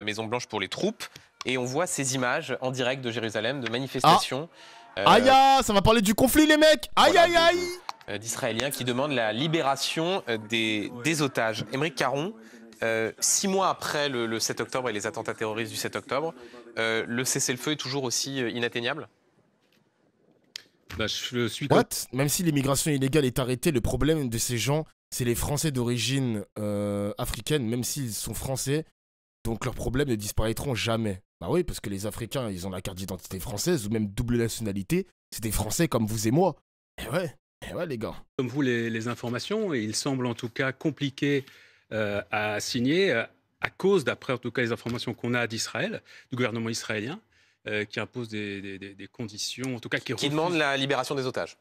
Maison-Blanche pour les troupes. Et on voit ces images en direct de Jérusalem, de manifestations. Aïe, ça va parler du conflit, les mecs. Aïe, Voilà, aïe, aïe. D'Israéliens qui demandent la libération des otages. Aymeric Caron, 6 mois après le 7 octobre et les attentats terroristes du 7 octobre, le cessez-le-feu est toujours aussi inatteignable? Bah, je suis What? Même si l'immigration illégale est arrêtée, le problème de ces gens, c'est les Français d'origine africaine, même s'ils sont français, donc leurs problèmes ne disparaîtront jamais. Bah oui, parce que les Africains, ils ont la carte d'identité française ou même double nationalité. C'est des Français comme vous et moi. Eh ouais, les gars. comme vous les informations, et il semble en tout cas compliqué à signer à cause, d'après en tout cas les informations qu'on a d'Israël, du gouvernement israélien, qui impose des conditions, en tout cas Qui demande la libération des otages.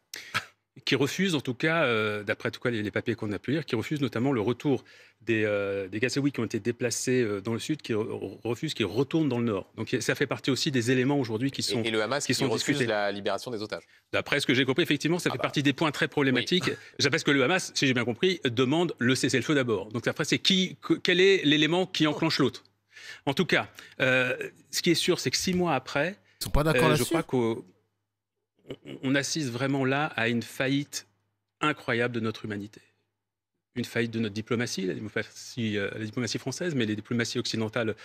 Qui refuse, en tout cas, d'après tout cas les papiers qu'on a pu lire, qui refuse notamment le retour des Gazaouis qui ont été déplacés dans le sud, qui refusent qu'ils retournent dans le nord. Donc ça fait partie aussi des éléments aujourd'hui qui sont Et le Hamas qui refuse discutés. la libération des otages. D'après ce que j'ai compris, effectivement, ça fait partie des points très problématiques. Oui. Parce que le Hamas, si j'ai bien compris, demande le cessez-le-feu d'abord. Donc après, c'est quel est l'élément qui enclenche l'autre. En tout cas, ce qui est sûr, c'est que 6 mois après, ils sont pas d'accord là-dessus. Je crois qu'on assiste vraiment là à une faillite incroyable de notre humanité. Une faillite de notre diplomatie, la diplomatie française, mais les diplomaties occidentales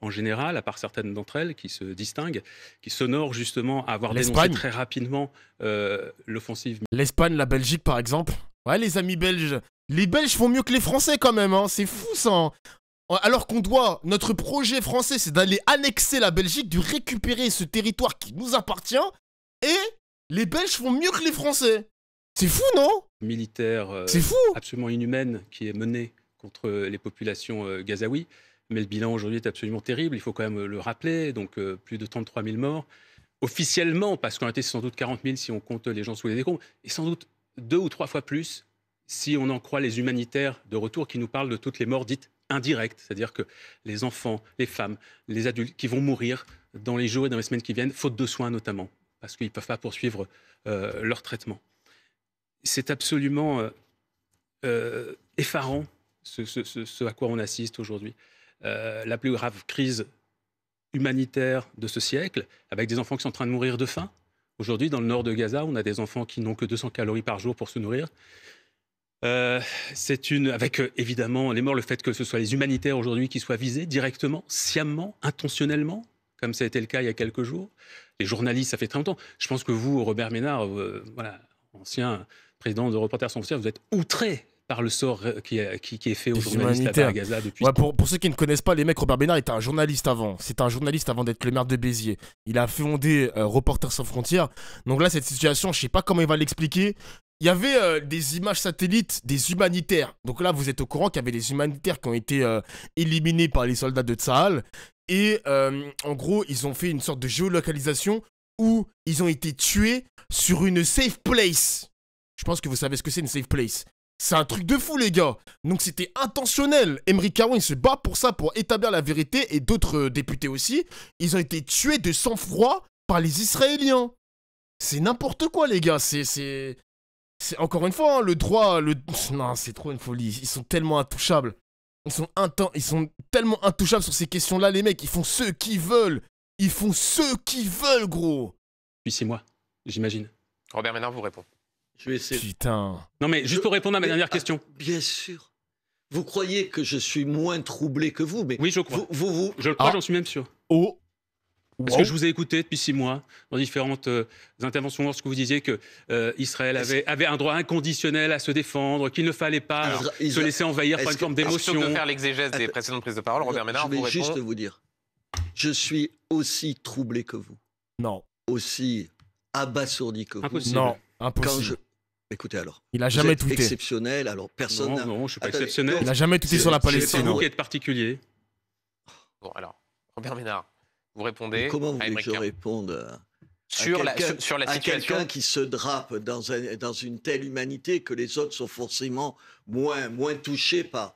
en général, à part certaines d'entre elles qui se distinguent, qui s'honorent justement à avoir dénoncé très rapidement l'offensive. L'Espagne, la Belgique par exemple. Ouais, les amis belges. Les Belges font mieux que les Français quand même, hein. C'est fou ça. Hein. Alors qu'on doit, notre projet français, c'est d'aller annexer la Belgique, de récupérer ce territoire qui nous appartient, et les Belges font mieux que les Français. C'est fou, non? Militaire c'est fou. Absolument inhumaine qui est menée contre les populations gazaouis. Mais le bilan aujourd'hui est absolument terrible, il faut quand même le rappeler. Donc plus de 33 000 morts. Officiellement, parce qu'en réalité c'est sans doute 40 000 si on compte les gens sous les décombres, et sans doute 2 ou 3 fois plus si on en croit les humanitaires de retour qui nous parlent de toutes les morts dites indirectes. C'est-à-dire que les enfants, les femmes, les adultes qui vont mourir dans les jours et dans les semaines qui viennent, faute de soins notamment, parce qu'ils ne peuvent pas poursuivre leur traitement. C'est absolument effarant ce à quoi on assiste aujourd'hui. La plus grave crise humanitaire de ce siècle, avec des enfants qui sont en train de mourir de faim. Aujourd'hui, dans le nord de Gaza, on a des enfants qui n'ont que 200 calories par jour pour se nourrir. Avec évidemment les morts, le fait que ce soit les humanitaires aujourd'hui qui soient visés directement, sciemment, intentionnellement, comme ça a été le cas il y a quelques jours. Les journalistes, ça fait très longtemps. Je pense que vous, Robert Ménard, voilà, ancien président de Reporters sans frontières, vous êtes outré par le sort qui est fait aux journalistes à Gaza depuis... Ouais, pour ceux qui ne connaissent pas les mecs, Robert Ménard était un journaliste avant. C'était un journaliste avant d'être le maire de Béziers. Il a fondé Reporters sans frontières. Donc là, cette situation, je sais pas comment il va l'expliquer. Il y avait des images satellites des humanitaires. Donc là, vous êtes au courant qu'il y avait des humanitaires qui ont été éliminés par les soldats de Tsahal. Et en gros, ils ont fait une sorte de géolocalisation où ils ont été tués sur une safe place. Je pense que vous savez ce que c'est une safe place. C'est un truc de fou, les gars. Donc c'était intentionnel. Aymeric Caron, il se bat pour ça, pour établir la vérité. Et d'autres députés aussi. Ils ont été tués de sang-froid par les Israéliens. C'est n'importe quoi, les gars. C'est encore une fois, hein, le droit... Non, c'est trop une folie. Ils sont tellement intouchables. Ils sont tellement intouchables sur ces questions-là, les mecs. Ils font ce qu'ils veulent. Ils font ce qu'ils veulent, gros. Depuis 6 mois, j'imagine. Robert Ménard vous répond. Je vais essayer. Putain. Non, mais juste pour répondre à ma dernière question. Bien sûr. Vous croyez que je suis moins troublé que vous, mais... Oui, je crois. Je le crois, j'en suis même sûr. Oh. Parce que je vous ai écouté depuis 6 mois, dans différentes interventions, lorsque vous disiez que Israël avait un droit inconditionnel à se défendre, qu'il ne fallait pas se laisser envahir par une forme d'émotion. Plutôt que de faire l'exégèse des précédentes prises de parole, Robert Ménard vous répond. Je vais juste vous dire, je suis aussi troublé que vous. Non. Aussi abasourdi que vous. Impossible. Non, impossible. Écoutez alors. Il a jamais tweeté. Exceptionnel, alors personne. Non, je suis pas exceptionnel. Il a jamais tweeté sur la Palestine. C'est vous qui êtes particulier. Bon, alors, Robert Ménard, vous répondez. Mais comment vous voulez que je réponde sur la situation à quelqu'un qui se drape dans une telle humanité que les autres sont forcément moins touchés par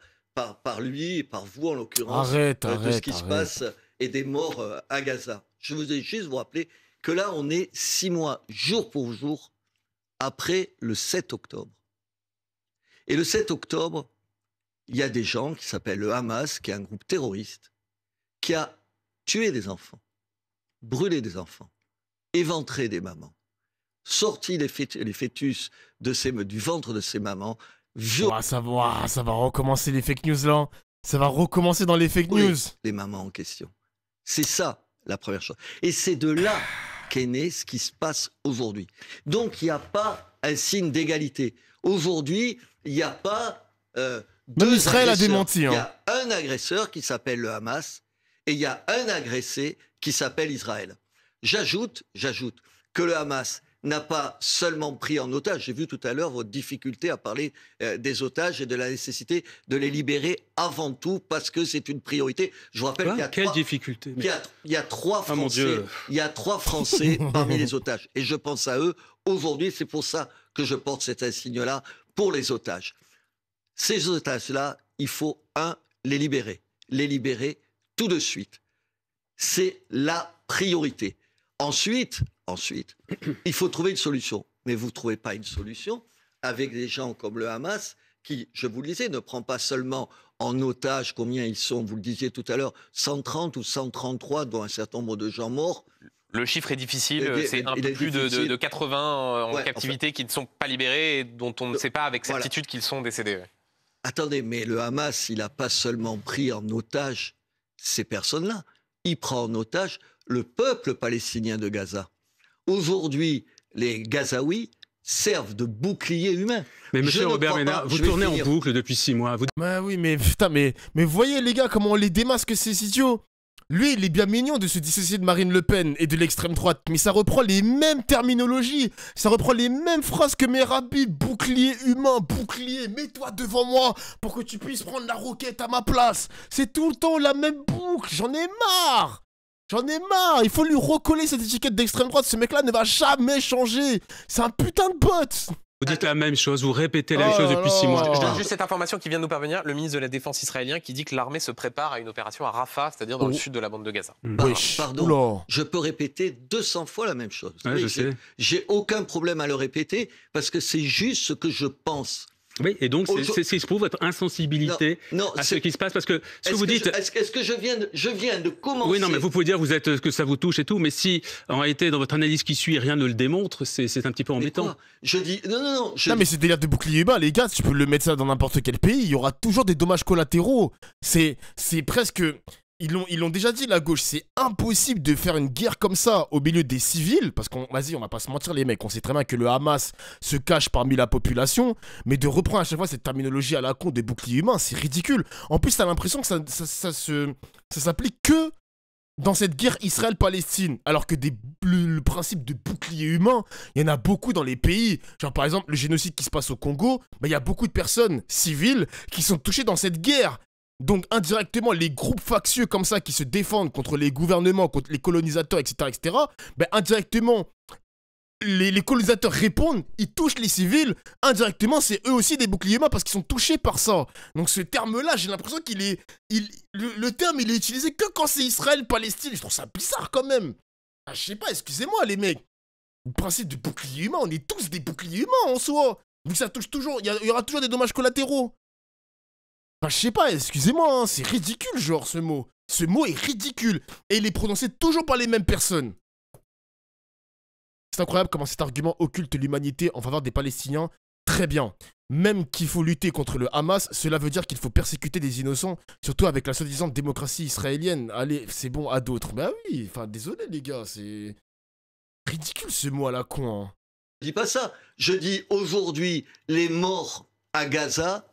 lui et par vous en l'occurrence de ce qui se passe et des morts à Gaza. Je voudrais juste vous rappeler que là on est 6 mois jour pour jour après le 7 octobre. Et le 7 octobre, il y a des gens qui s'appellent le Hamas, qui est un groupe terroriste, qui a tué des enfants, brûlé des enfants, éventré des mamans, sorti les fœtus du ventre de ces mamans. Ça va recommencer les fake news là. Ça va recommencer dans les fake news. Les mamans en question. C'est ça la première chose. Et c'est de là qu'est né ce qui se passe aujourd'hui. Donc il n'y a pas un signe d'égalité. Aujourd'hui, il n'y a pas même Israël a démenti. Il y a un agresseur qui s'appelle le Hamas et il y a un agressé qui s'appelle Israël. J'ajoute que le Hamas n'a pas seulement pris en otage. J'ai vu tout à l'heure votre difficulté à parler des otages et de la nécessité de les libérer avant tout parce que c'est une priorité. Je vous rappelle qu'il y a quelle difficulté il y a trois Français, il y a 3 Français parmi les otages et je pense à eux aujourd'hui. C'est pour ça que je porte cet insigne-là pour les otages. Ces otages-là, il faut les libérer tout de suite. C'est la priorité. Ensuite, il faut trouver une solution. Mais vous ne trouvez pas une solution avec des gens comme le Hamas qui, je vous le disais, ne prend pas seulement en otage combien ils sont, vous le disiez tout à l'heure, 130 ou 133, dont un certain nombre de gens morts. Le chiffre est difficile, c'est un peu plus de 80 en captivité qui ne sont pas libérés et dont on ne sait pas avec certitude qu'ils sont décédés. Attendez, mais le Hamas, il n'a pas seulement pris en otage ces personnes-là, il prend en otage le peuple palestinien de Gaza. Aujourd'hui, les Gazaouis servent de bouclier humain. Mais monsieur Robert Ménard, vous tournez en boucle depuis 6 mois. Oui, mais putain, mais voyez les gars, comment on les démasque ces idiots. Lui, il est bien mignon de se dissocier de Marine Le Pen et de l'extrême droite, mais ça reprend les mêmes terminologies, ça reprend les mêmes phrases que Merabi, bouclier humain, bouclier, mets-toi devant moi pour que tu puisses prendre la roquette à ma place. C'est tout le temps la même boucle, j'en ai marre. Il faut lui recoller cette étiquette d'extrême droite, ce mec-là ne va jamais changer. C'est un putain de bot. Vous dites la même chose, vous répétez la même chose depuis 6 mois. Je donne juste cette information qui vient de nous parvenir. Le ministre de la Défense israélien qui dit que l'armée se prépare à une opération à Rafah, c'est-à-dire dans le sud de la bande de Gaza. Pardon, je peux répéter 200 fois la même chose. Ouais, je sais. J'ai aucun problème à le répéter parce que c'est juste ce que je pense. Oui, et donc c'est pour votre insensibilité à ce qui se passe, parce que ce que vous dites... Est-ce que je viens de commencer... Oui, non, mais vous pouvez dire que ça vous touche et tout, mais si, en réalité, dans votre analyse qui suit, rien ne le démontre, c'est un petit peu embêtant. Je dis... Non, mais c'est délire de bouclier humain, les gars, tu peux le mettre ça dans n'importe quel pays, il y aura toujours des dommages collatéraux. C'est presque... Ils l'ont déjà dit, la gauche, c'est impossible de faire une guerre comme ça au milieu des civils, parce qu'on va pas se mentir les mecs, on sait très bien que le Hamas se cache parmi la population, mais de reprendre à chaque fois cette terminologie à la con des boucliers humains, c'est ridicule. En plus, t'as l'impression que ça s'applique que dans cette guerre Israël-Palestine, alors que le principe de bouclier humain, il y en a beaucoup dans les pays. Genre par exemple, le génocide qui se passe au Congo, il y a beaucoup de personnes civiles qui sont touchées dans cette guerre. Donc indirectement, les groupes factieux comme ça qui se défendent contre les gouvernements, contre les colonisateurs, etc., indirectement, les colonisateurs répondent, ils touchent les civils, indirectement, c'est eux aussi des boucliers humains parce qu'ils sont touchés par ça. Donc ce terme-là, j'ai l'impression le terme, il est utilisé que quand c'est Israël-Palestine. Je trouve ça bizarre quand même. Je sais pas, excusez-moi les mecs. Le principe de bouclier humain, on est tous des boucliers humains en soi. Vu que ça touche toujours, il y aura toujours des dommages collatéraux. Je sais pas, excusez-moi, c'est ridicule, genre, ce mot. Ce mot est ridicule. Et il est prononcé toujours par les mêmes personnes. C'est incroyable comment cet argument occulte l'humanité en faveur des Palestiniens. Très bien. Même qu'il faut lutter contre le Hamas, cela veut dire qu'il faut persécuter des innocents, surtout avec la soi-disant démocratie israélienne. Allez, c'est bon à d'autres. Bah oui, désolé les gars, c'est ridicule ce mot à la con. Hein. Je dis pas ça. Je dis aujourd'hui, les morts à Gaza...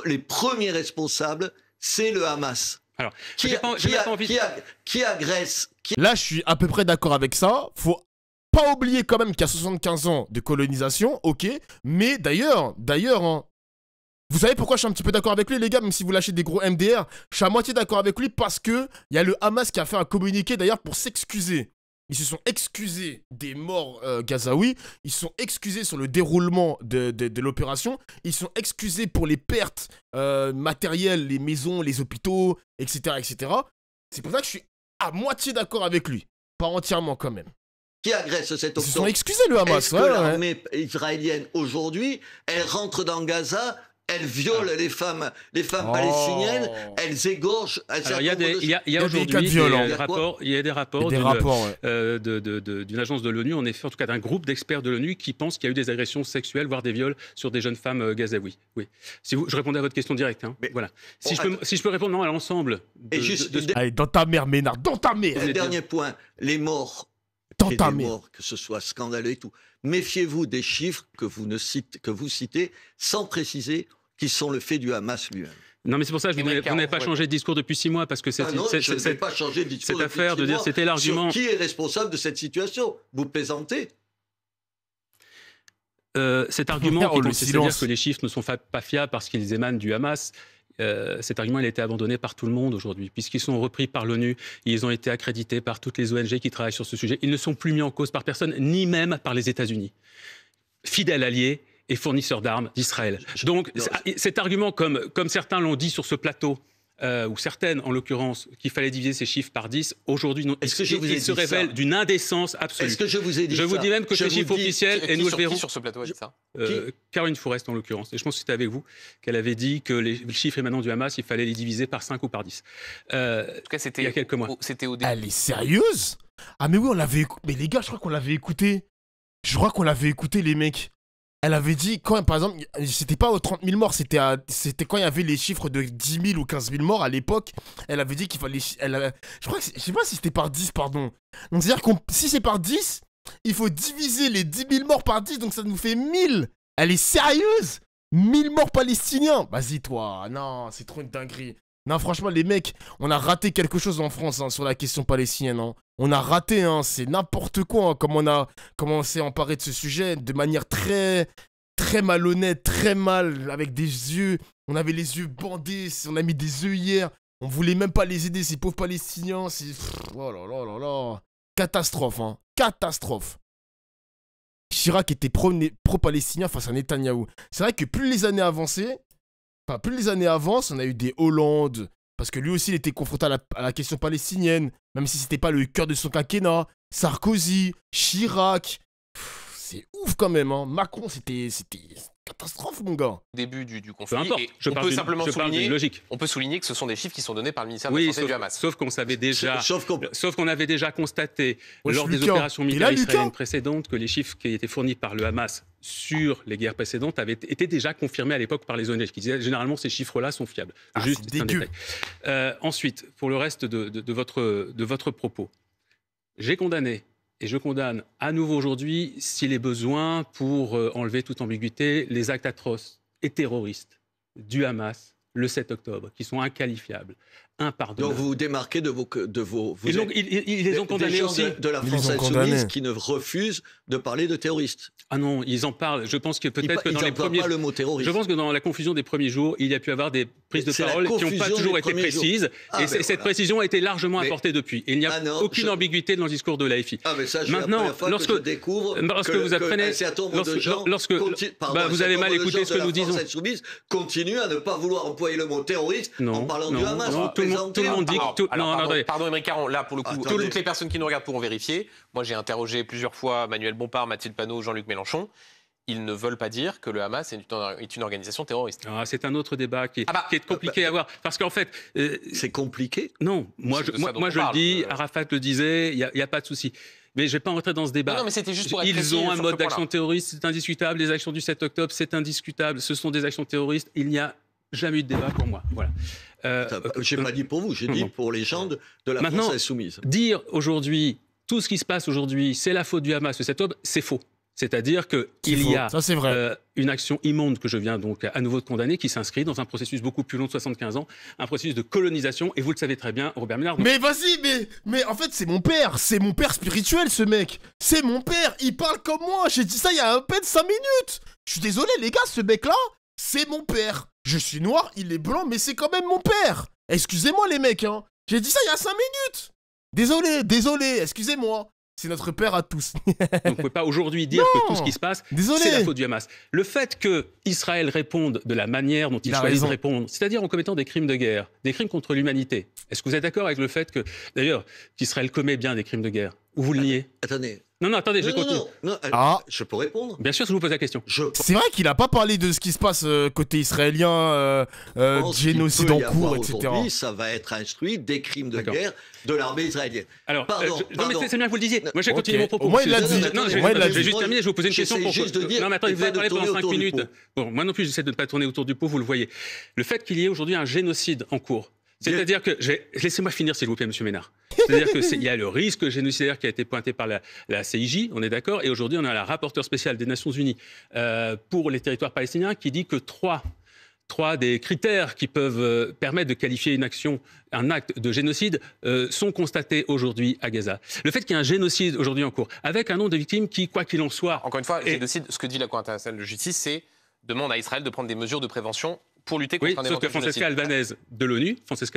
les premiers responsables, c'est le Hamas. Alors, qui agresse. Là, je suis à peu près d'accord avec ça. Faut pas oublier quand même qu'il y a 75 ans de colonisation, ok. Mais d'ailleurs, hein, vous savez pourquoi je suis un petit peu d'accord avec lui, les gars, même si vous lâchez des gros MDR, je suis à moitié d'accord avec lui parce que il y a le Hamas qui a fait un communiqué d'ailleurs pour s'excuser. Ils se sont excusés des morts gazaouis, ils se sont excusés sur le déroulement de l'opération, ils se sont excusés pour les pertes matérielles, les maisons, les hôpitaux, etc. C'est pour ça que je suis à moitié d'accord avec lui, pas entièrement quand même. Qui agresse cet octobre. Ils se sont excusés le Hamas. Est-ce que l'armée israélienne aujourd'hui, elle rentre dans Gaza, elles violent les femmes palestiniennes, elles égorgent. Alors, il y a aujourd'hui des rapports d'une agence de l'ONU, en effet, en tout cas d'un groupe d'experts de l'ONU qui pensent qu'il y a eu des agressions sexuelles, voire des viols sur des jeunes femmes gazaouis. Oui. Je répondais à votre question directe. Hein. Voilà. Si je peux répondre à l'ensemble. Allez, dans ta mère, Ménard, dans ta mère. Le dernier point, les morts. Que ce soit scandaleux et tout. Méfiez-vous des chiffres que vous citez sans préciser qu'ils sont le fait du Hamas lui-même. Non, mais c'est pour ça que vous n'avez pas changé de discours depuis 6 mois, parce que je n'ai pas changé de discours cette affaire de dire c'était l'argument. Qui est responsable de cette situation? Vous plaisantez? Cet argument qui consiste à dire que les chiffres ne sont pas fiables parce qu'ils émanent du Hamas. Cet argument il a été abandonné par tout le monde aujourd'hui, puisqu'ils sont repris par l'ONU, ils ont été accrédités par toutes les ONG qui travaillent sur ce sujet. Ils ne sont plus mis en cause par personne, ni même par les États-Unis, fidèles alliés et fournisseurs d'armes d'Israël. Donc cet argument, comme certains l'ont dit sur ce plateau, ou certaines en l'occurrence, qu'il fallait diviser ces chiffres par 10, aujourd'hui, il se révèle d'une indécence absolue. Est-ce que je vous ai dit ça? Je vous dis même que ces chiffres officiels, et nous le verrons... sur ce plateau a dit ça Caroline Fourest, en l'occurrence. Et je pense que c'était avec vous qu'elle avait dit que les chiffres émanant du Hamas, il fallait les diviser par 5 ou par 10. En tout cas, c'était il y a quelques mois. C'était au début. Elle est sérieuse? Ah mais oui, on l'avait écouté. Mais les gars, je crois qu'on l'avait écouté. Les mecs. Elle avait dit, par exemple, c'était pas aux 30 000 morts, c'était quand il y avait les chiffres de 10 000 ou 15 000 morts à l'époque. Elle avait dit qu'il fallait... je sais pas si c'était par 10, pardon. Donc c'est-à-dire que si c'est par 10, il faut diviser les 10 000 morts par 10, donc ça nous fait 1000. Elle est sérieuse? 1000 morts palestiniens? Vas-y toi, non, c'est trop une dinguerie. Non, franchement, les mecs, on a raté quelque chose en France sur la question palestinienne. On a raté, c'est n'importe quoi, comme on a commencé à emparer de ce sujet de manière très, très malhonnête, très mal, avec des yeux. On avait les yeux bandés, on a mis des œillères. On voulait même pas les aider, ces pauvres Palestiniens. Oh là là là là. Catastrophe, catastrophe. Chirac était pro-palestinien face à Netanyahou. C'est vrai que plus les années avançaient, on a eu des Hollande, parce que lui aussi il était confronté à la question palestinienne, même si c'était pas le cœur de son quinquennat. Sarkozy, Chirac, c'est ouf quand même. Macron, c'était catastrophe, mon gars. Début du conflit. Peu importe. On peut souligner que ce sont des chiffres qui sont donnés par le ministère de la Santé du Hamas. Sauf qu'on savait déjà, sauf qu'on avait déjà constaté lors des opérations militaires israéliennes précédentes que les chiffres qui étaient fournis par le Hamas sur les guerres précédentes avaient été déjà confirmés à l'époque par les ONG, qui disaient généralement ces chiffres-là sont fiables. Juste un détail. Ensuite, pour le reste de votre propos, j'ai condamné. Et je condamne à nouveau aujourd'hui, s'il est besoin, pour enlever toute ambiguïté, les actes atroces et terroristes du Hamas le 7 octobre, qui sont inqualifiables, impardonnables. Donc vous vous démarquez de vos... Ils les ont condamnés aussi. De la France insoumise qui ne refusent de parler de terroristes. Ah non, ils en parlent. Je pense que peut-être que dans les premiers... pas le mot terroriste. Je pense que dans la confusion des premiers jours, il y a pu avoir des prises de parole qui n'ont pas toujours été précises. Cette précision a été largement apportée depuis. Et il n'y a aucune ambiguïté dans le discours de l'AFI. Maintenant, lorsque je découvre lorsque vous apprenez... un certain nombre de gens... vous avez mal écouté ce que nous disons. Continue à ne pas vouloir employer le mot terroriste en parlant du Hamas. Tout le monde dit que... Pardon, Émeric Caron, là, pour le coup, toutes les personnes qui nous regardent pourront vérifier. Moi, j'ai interrogé plusieurs fois Manuel Bompard, Mathilde Panot, Jean-Luc Mélenchon. Ils ne veulent pas dire que le Hamas est une organisation terroriste. C'est un autre débat qui est compliqué à voir. Parce qu'en fait... c'est compliqué? Non, moi je le dis, Arafat le disait, il n'y a pas de souci. Mais je ne vais pas rentrer dans ce débat. Non, mais c'était juste pour être Ils ont un mode d'action terroriste, c'est indiscutable. Les actions du 7 octobre, c'est indiscutable. Ce sont des actions terroristes. Il n'y a jamais eu de débat pour moi. Voilà. Je n'ai pas dit pour vous, j'ai dit pour les gens de la France insoumise. Dire aujourd'hui, tout ce qui se passe aujourd'hui, c'est la faute du Hamas le 7 octobre, c'est faux. C'est-à-dire qu'il y a une action immonde que je viens donc à nouveau de condamner qui s'inscrit dans un processus beaucoup plus long de 75 ans, un processus de colonisation, et vous le savez très bien, Robert Ménard. Mais vas-y, mais en fait c'est mon père spirituel ce mec, c'est mon père, il parle comme moi, j'ai dit ça il y a à peine 5 minutes. Je suis désolé les gars, ce mec-là, c'est mon père. Je suis noir, il est blanc, mais c'est quand même mon père. Excusez-moi les mecs, j'ai dit ça il y a 5 minutes. Désolé, excusez-moi. C'est notre père à tous. On ne peut pas aujourd'hui dire que tout ce qui se passe, c'est la faute du Hamas. Le fait qu'Israël réponde de la manière dont il choisit de répondre, c'est-à-dire en commettant des crimes de guerre, des crimes contre l'humanité. Est-ce que vous êtes d'accord avec le fait que, d'ailleurs, qu'Israël commet bien des crimes de guerre? Ou vous le niez? Attendez. Non, attendez, je continue. Non, je peux répondre? Bien sûr, je vous pose la question. C'est vrai qu'il n'a pas parlé de ce qui se passe côté israélien, génocide en cours, etc. Ça va être instruit des crimes de guerre de l'armée israélienne. Alors, non, mais c'est bien que vous le disiez. Moi, j'ai continué mon propos. Moi, il l'a dit. Non, je vais juste terminer, je vais vous poser une question. Non, mais attendez, vous avez parlé pendant 5 minutes. Bon, moi non plus, j'essaie de ne pas tourner autour du pot, vous le voyez. Le fait qu'il y ait aujourd'hui un génocide en cours, c'est-à-dire que, laissez-moi finir s'il vous plaît, monsieur Ménard. C'est-à-dire qu'il y a le risque génocidaire qui a été pointé par la CIJ, on est d'accord, et aujourd'hui on a la rapporteure spéciale des Nations Unies pour les territoires palestiniens qui dit que trois des critères qui peuvent permettre de qualifier une action, un acte de génocide, sont constatés aujourd'hui à Gaza. Le fait qu'il y ait un génocide aujourd'hui en cours, avec un nombre de victimes qui, quoi qu'il en soit... Encore une fois, génocide, ce que dit la Cour internationale de justice, c'est demande à Israël de prendre des mesures de prévention pour lutter contre un éventuel génocide. Francesca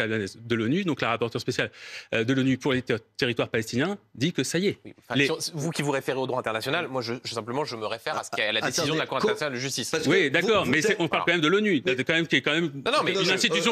Albanese de l'ONU, donc la rapporteure spéciale de l'ONU pour les territoires palestiniens, dit que ça y est. Oui, vous qui vous référez au droit international, moi simplement je me réfère à la décision de la Cour internationale de justice. Oui, d'accord, mais on parle quand même de l'ONU, qui est quand même une institution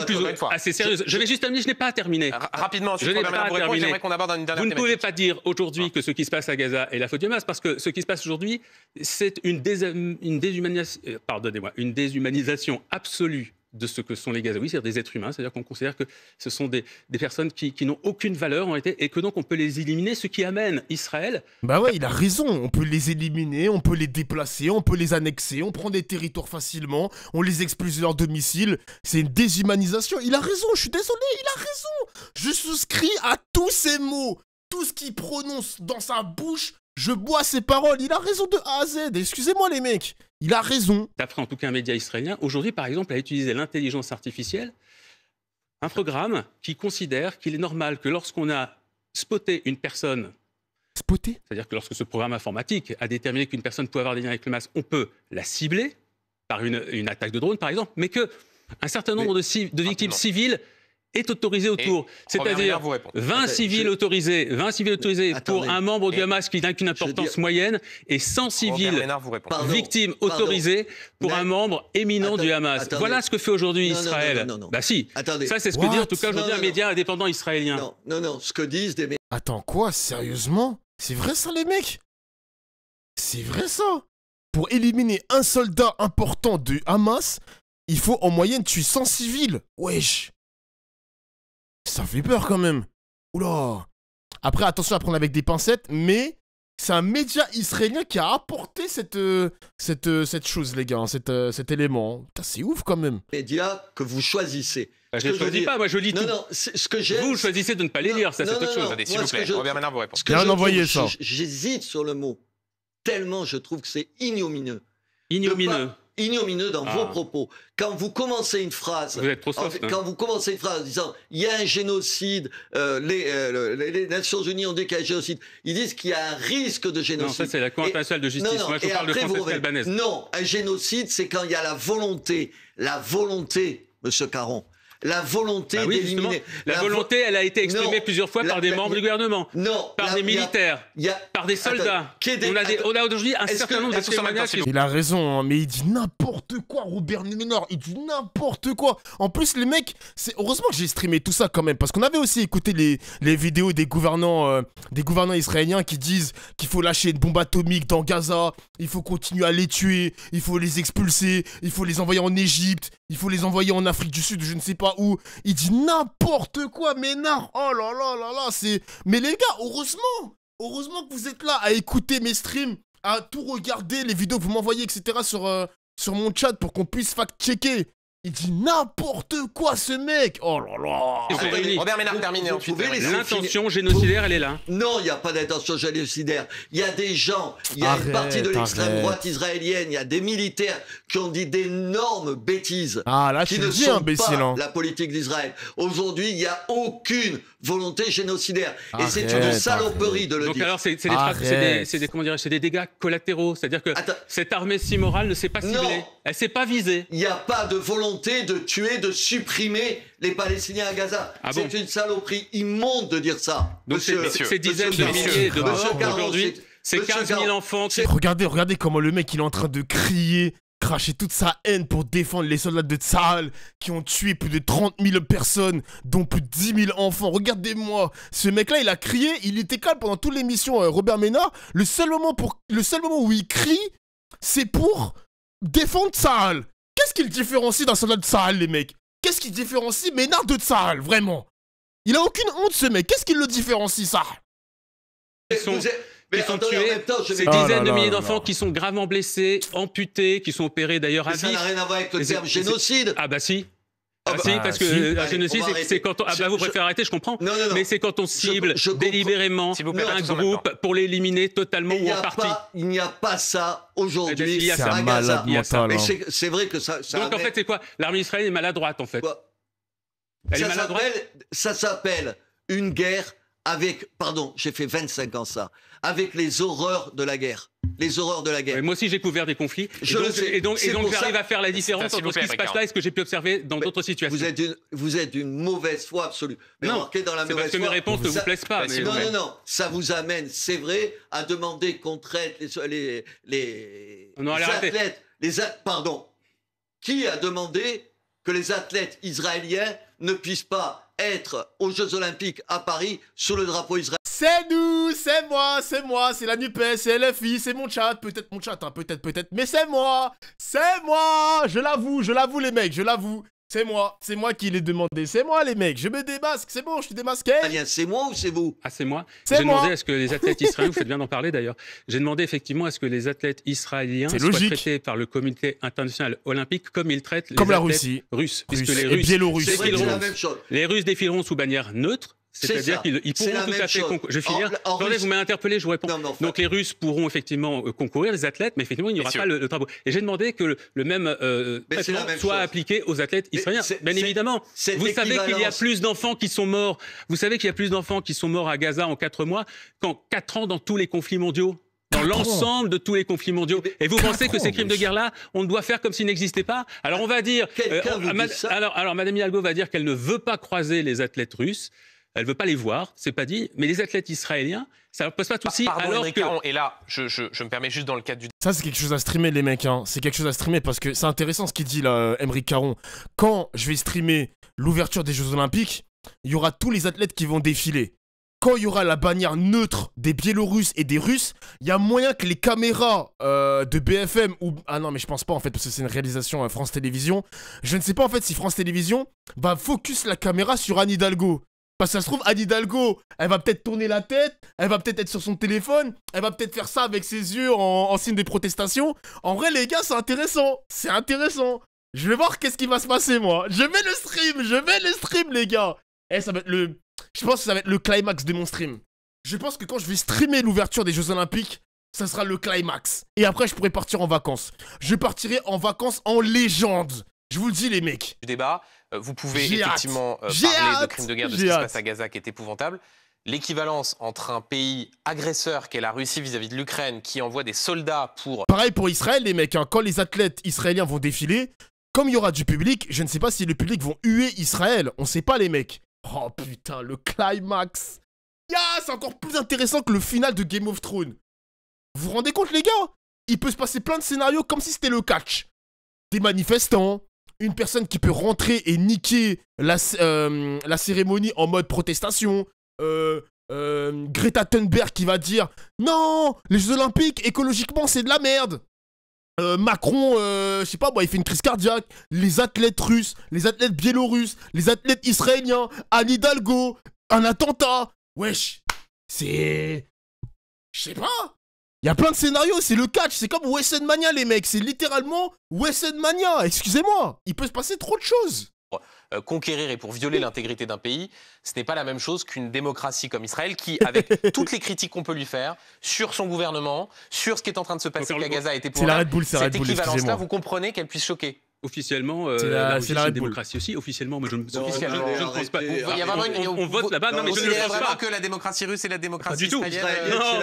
assez sérieuse. Je vais juste terminer, je n'ai pas terminé. Rapidement, je n'ai pas terminé. J'aimerais qu'on aborde une dernière Vous ne pouvez pas dire aujourd'hui que ce qui se passe à Gaza est la faute du Hamas, parce que ce qui se passe aujourd'hui, c'est une déshumanisation absolue de ce que sont les Gazaouis, c'est-à-dire des êtres humains, c'est-à-dire qu'on considère que ce sont des personnes qui n'ont aucune valeur en réalité, et que donc on peut les éliminer, ce qui amène Israël... Bah ouais, il a raison, on peut les éliminer, on peut les déplacer, on peut les annexer, on prend des territoires facilement, on les expulse de leur domicile, c'est une déshumanisation, il a raison, je suis désolé, il a raison. Je souscris à tous ces mots, tout ce qu'il prononce dans sa bouche, je bois ses paroles, il a raison de A à Z, excusez-moi les mecs. Il a raison. D'après en tout cas un média israélien, aujourd'hui par exemple, a utilisé l'intelligence artificielle, un programme qui considère qu'il est normal que lorsqu'on a spoté une personne, c'est-à-dire que lorsque ce programme informatique a déterminé qu'une personne peut avoir des liens avec le Hamas, on peut la cibler par une attaque de drone par exemple, mais qu'un certain nombre de victimes civiles est autorisé autour. C'est-à-dire 20 civils autorisés pour un membre du Hamas qui n'a qu'une importance moyenne et 100 civils victimes autorisées pour un membre éminent du Hamas. Voilà ce que fait aujourd'hui Israël. Bah si, ça c'est ce que dit en tout cas aujourd'hui un média indépendant israélien. Non, ce que disent des médias... Attends, quoi? Sérieusement? C'est vrai ça les mecs? C'est vrai ça? Pour éliminer un soldat important du Hamas, il faut en moyenne tuer 100 civils. Wesh. Ça fait peur quand même. Oula. Après, attention à prendre avec des pincettes, mais c'est un média israélien qui a apporté cette chose, les gars, cet élément. C'est ouf quand même. Média que vous choisissez. Je ne choisis pas, moi je lis tout. Non, ce que j'aime... Vous choisissez de ne pas les lire, ça c'est autre chose. S'il vous plaît, Robert Ménard vous répond. Bien envoyé ça. J'hésite sur le mot, tellement je trouve que c'est ignomineux. Ignomineux dans vos propos. Quand vous commencez une phrase, vous êtes trop soft, quand vous commencez une phrase en disant il y a un génocide, les Nations Unies ont dit qu'il y a un génocide, ils disent qu'il y a un risque de génocide. Non, ça c'est la Cour internationale de justice. Moi je parle de Francesca Albanese. Non, un génocide c'est quand il y a la volonté, monsieur Caron. La volonté d'éliminer. La volonté, elle a été exprimée plusieurs fois par des membres du gouvernement, par des militaires, par des soldats. On a aujourd'hui un certain nombre de témoignages. Il a raison, hein, mais il dit n'importe quoi, Robert Ménard. Il dit n'importe quoi. En plus, les mecs, heureusement que j'ai streamé tout ça quand même, parce qu'on avait aussi écouté les vidéos des gouvernants israéliens qui disent qu'il faut lâcher une bombe atomique dans Gaza, il faut continuer à les tuer, il faut les expulser, il faut les envoyer en Égypte, il faut les envoyer en Afrique du Sud, je ne sais pas où. Il dit n'importe quoi, Ménard. Oh là là là là, c'est... Mais les gars, heureusement que vous êtes là à écouter mes streams, à tout regarder, les vidéos que vous m'envoyez, etc. sur mon chat pour qu'on puisse fact-checker. Il dit n'importe quoi, ce mec. Oh là là. Robert Ménard, terminé ensuite. L'intention génocidaire, elle est là. Non, il n'y a pas d'intention génocidaire. Il y a des gens, il y a une partie de l'extrême droite israélienne, il y a des militaires qui ont dit d'énormes bêtises. Ah là, qui ne sont pas la politique d'Israël. Aujourd'hui, il n'y a aucune volonté génocidaire. Et c'est une saloperie de le dire. Donc alors, c'est des dégâts collatéraux. C'est-à-dire que cette armée si morale ne s'est pas ciblée. Elle ne s'est pas visée. Il n'y a pas de volonté de tuer, de supprimer les Palestiniens à Gaza. C'est une saloperie immonde de dire ça. Donc ces dizaines de milliers de morts aujourd'hui, c'est 15 000 enfants. Regardez comment le mec il est en train de crier cracher toute sa haine pour défendre les soldats de Tsahal qui ont tué plus de 30 000 personnes, dont plus de 10 000 enfants. Regardez-moi, ce mec-là, il a crié, il était calme pendant toute l'émission, Robert Ménard. Le seul moment où il crie, c'est pour défendre Tsahal. Qu'est-ce qui le différencie d'un soldat de Tsahal, les mecs? Qu'est-ce qui différencie Ménard de Tsahal, vraiment? Il a aucune honte, ce mec. Qu'est-ce qui le différencie, ça? Ils sont tués, ces dizaines de milliers d'enfants qui sont gravement blessés, amputés, qui sont opérés d'ailleurs à vie. Ça n'a rien à voir avec le terme génocide. Ah bah si. Parce que un génocide, c'est quand on... Ah bah vous préférez arrêter, je comprends. Non. Mais c'est quand on cible délibérément un groupe pour l'éliminer totalement ou en partie. Il n'y a pas ça aujourd'hui. C'est un malade mental. Mais c'est vrai que ça... Donc en fait, c'est quoi? L'armée israélienne est maladroite, en fait. Elle est maladroite. Ça s'appelle une guerre avec... Pardon, j'ai fait 25 ans ça. Avec les horreurs de la guerre. Les horreurs de la guerre. Ouais, moi aussi, j'ai couvert des conflits. Et donc j'arrive à faire la différence entre ce qui se passe là et ce que j'ai pu observer dans d'autres situations. Vous êtes d'une mauvaise foi absolue. Mais non, c'est parce que mes réponses ne vous plaisent pas. Mais non. Ça vous amène, c'est vrai, à demander qu'on traite les athlètes... Pardon. Qui a demandé que les athlètes israéliens ne puissent pas être aux Jeux Olympiques à Paris sous le drapeau israélien? C'est nous, c'est moi, c'est la NUPES, c'est LFI, c'est mon chat, peut-être mon chat, hein, peut-être, mais c'est moi, je l'avoue les mecs, je l'avoue, c'est moi qui l'ai demandé, c'est moi les mecs, je me démasque, c'est bon, je suis démasqué. C'est moi ou c'est vous? Ah, c'est moi. J'ai demandé à ce que les athlètes israéliens, vous faites bien d'en parler d'ailleurs, j'ai demandé effectivement à ce que les athlètes israéliens soient traités par le comité international olympique comme ils traitent les athlètes russes. Puisque les Russes, les Russes défileront sous bannière neutre. C'est-à-dire qu'ils pourront tout à fait concourir. Je vais finir. Attendez, vous m'avez interpellé, je vous réponds. Donc les Russes pourront effectivement concourir, les athlètes, mais effectivement, il n'y aura pas le drapeau. Et j'ai demandé que le même traitement soit appliqué aux athlètes israéliens. Bien évidemment. Vous savez qu'il y a plus d'enfants qui sont morts. Vous savez qu'il y a plus d'enfants qui sont morts à Gaza en 4 mois qu'en 4 ans dans tous les conflits mondiaux. Dans l'ensemble de tous les conflits mondiaux. Et vous pensez que ces crimes de guerre-là, on doit faire comme s'ils n'existaient pas? Alors on va dire... alors Madame Hidalgo va dire qu'elle ne veut pas croiser les athlètes russes. Elle ne veut pas les voir, c'est pas dit. Mais les athlètes israéliens, ça ne pose pas de souci. Alors que... Et là, je me permets juste dans le cadre du... Ça, c'est quelque chose à streamer, les mecs. Hein. C'est quelque chose à streamer parce que c'est intéressant ce qu'il dit, là, Aymeric Caron. Quand je vais streamer l'ouverture des Jeux Olympiques, il y aura tous les athlètes qui vont défiler. Quand il y aura la bannière neutre des Biélorusses et des Russes, il y a moyen que les caméras de BFM ou... Ah non, mais je pense pas, en fait, parce que c'est une réalisation France Télévisions. Je ne sais pas, en fait, si France Télévisions va focus la caméra sur Anne Hidalgo. Parce que ça se trouve, Anne Hidalgo, elle va peut-être tourner la tête, elle va peut-être être sur son téléphone, elle va peut-être faire ça avec ses yeux en signe de protestation. En vrai, les gars, c'est intéressant. C'est intéressant. Je vais voir qu'est-ce qui va se passer, moi. Je vais le stream, les gars. Eh, ça va être le... Je pense que ça va être le climax de mon stream. Je pense que quand je vais streamer l'ouverture des Jeux Olympiques, ça sera le climax. Et après, je pourrai partir en vacances. Je partirai en vacances en légende. Je vous le dis, les mecs. Du débat, vous pouvez effectivement parler de crimes de guerre, de ce qui se passe à Gaza, qui est épouvantable. L'équivalence entre un pays agresseur, qu'est la Russie vis-à-vis de l'Ukraine, qui envoie des soldats pour... Pareil pour Israël, les mecs. Hein. Quand les athlètes israéliens vont défiler, comme il y aura du public, je ne sais pas si le public vont huer Israël. On sait pas, les mecs. Oh putain, le climax. C'est encore plus intéressant que le final de Game of Thrones. Vous vous rendez compte, les gars? Il peut se passer plein de scénarios comme si c'était le catch. Des manifestants, une personne qui peut rentrer et niquer la cérémonie en mode protestation, Greta Thunberg qui va dire « Non, les Jeux Olympiques, écologiquement, c'est de la merde !» Macron, je sais pas, il fait une crise cardiaque. Les athlètes russes, les athlètes biélorusses, les athlètes israéliens, Anne Hidalgo, un attentat. Wesh, c'est... Je sais pas. Il y a plein de scénarios, c'est le catch, c'est comme WrestleMania, les mecs. C'est littéralement WrestleMania, excusez-moi. Il peut se passer trop de choses. Conquérir et pour violer l'intégrité d'un pays, ce n'est pas la même chose qu'une démocratie comme Israël qui, avec toutes les critiques qu'on peut lui faire sur son gouvernement, sur ce qui est en train de se passer à Gaza, a été pour c'est la Red Bull, cette équivalence-là, vous comprenez qu'elle puisse choquer. Officiellement, c'est la démocratie aussi. Officiellement, mais je ne pense pas. On vote là-bas. Non, mais je ne pense pas que la démocratie russe et la démocratie israélienne.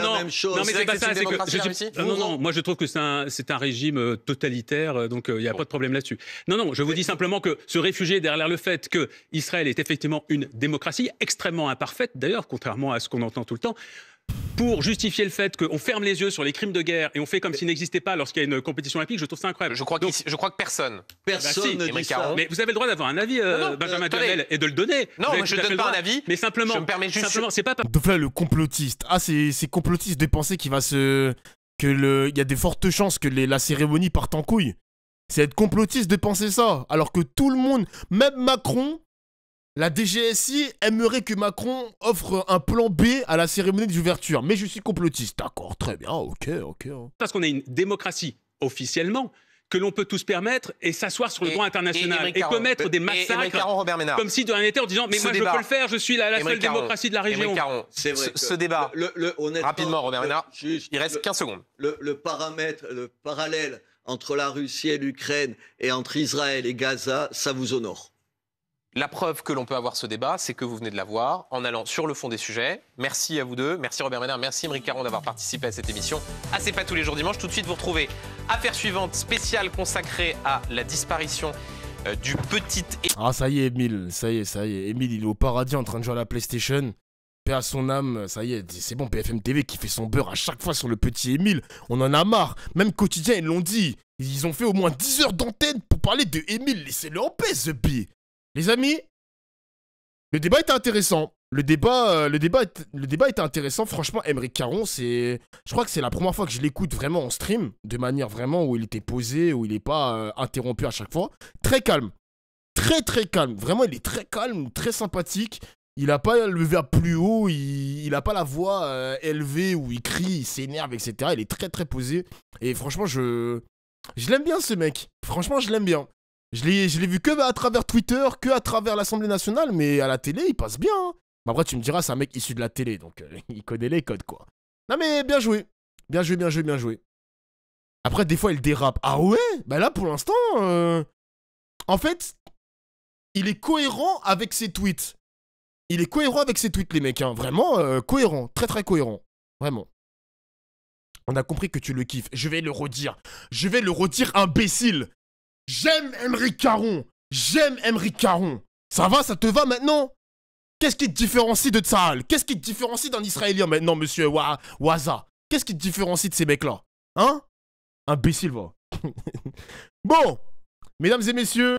Non, mais c'est pas ça. Non, moi je trouve que c'est un régime totalitaire, donc il n'y a pas de problème là-dessus. Non, je vous dis simplement que se réfugier derrière le fait que Israël est effectivement une démocratie extrêmement imparfaite, d'ailleurs, contrairement à ce qu'on entend tout le temps. pour justifier le fait qu'on ferme les yeux sur les crimes de guerre et on fait comme s'ils n'existaient pas lorsqu'il y a une compétition olympique, je trouve ça incroyable. Je crois que personne. Personne ne dit ça. Mais vous avez le droit d'avoir un avis, Benjamin Duhamel, et de le donner. Non, moi je ne donne pas un avis. Mais simplement, je me permets juste. c'est pas. Donc là, le complotiste. Ah, c'est complotiste de penser qu'il va se. Il y a des fortes chances que la cérémonie parte en couille. C'est être complotiste de penser ça. Alors que tout le monde, même Macron, la DGSI aimerait que Macron offre un plan B à la cérémonie d'ouverture. Mais je suis complotiste. D'accord, très bien, ok. Parce qu'on est une démocratie, officiellement, que l'on peut tous permettre et s'asseoir sur le droit international et commettre des massacres comme si de rien n'était en disant « mais moi je peux le faire, je suis la seule démocratie de la région ». C'est vrai. Ce débat, rapidement Robert Ménard, il reste 15 secondes. Le parallèle entre la Russie et l'Ukraine et entre Israël et Gaza, ça vous honore. La preuve que l'on peut avoir ce débat, c'est que vous venez de l'avoir en allant sur le fond des sujets. Merci à vous deux. Merci Robert Ménard, merci Aymeric Caron d'avoir participé à cette émission. Ah, c'est pas tous les jours dimanche. Tout de suite, vous retrouvez Affaire suivante spéciale consacrée à la disparition du petit... Ah, ça y est, Émile. Ça y est. Émile, il est au paradis en train de jouer à la PlayStation. Paix à son âme, ça y est, c'est bon, BFM TV qui fait son beurre à chaque fois sur le petit Émile. On en a marre. Même Quotidien, ils l'ont dit. Ils ont fait au moins 10 heures d'antenne pour parler de Émile. Laissez-le en paix, ce bi. Les amis, le débat était intéressant. Le débat était intéressant. Franchement, Aymeric Caron, je crois que c'est la première fois que je l'écoute vraiment en stream, de manière vraiment où il était posé, où il n'est pas interrompu à chaque fois. Très calme. Très calme. Vraiment, il est très calme, très sympathique. Il n'a pas le verbe plus haut, il n'a pas la voix élevée où il crie, il s'énerve, etc. Il est très posé. Et franchement, je l'aime bien, ce mec. Franchement, je l'aime bien. Je l'ai vu que à travers Twitter, que à travers l'Assemblée nationale, mais à la télé, il passe bien. Hein. Mais après, tu me diras, c'est un mec issu de la télé, donc il connaît les codes, quoi. Non, mais bien joué. Bien joué. Après, des fois, il dérape. Ah ouais? Bah là, pour l'instant, en fait, il est cohérent avec ses tweets. Les mecs, hein. Vraiment cohérent. Très cohérent. Vraiment. On a compris que tu le kiffes. Je vais le redire, imbécile. J'aime Aymeric Caron. Ça va, ça te va maintenant? Qu'est-ce qui te différencie de Tsahal? Qu'est-ce qui te différencie d'un Israélien maintenant, monsieur Waza? Qu'est-ce qui te différencie de ces mecs-là? Hein? Imbécile, va. Bon, mesdames et messieurs.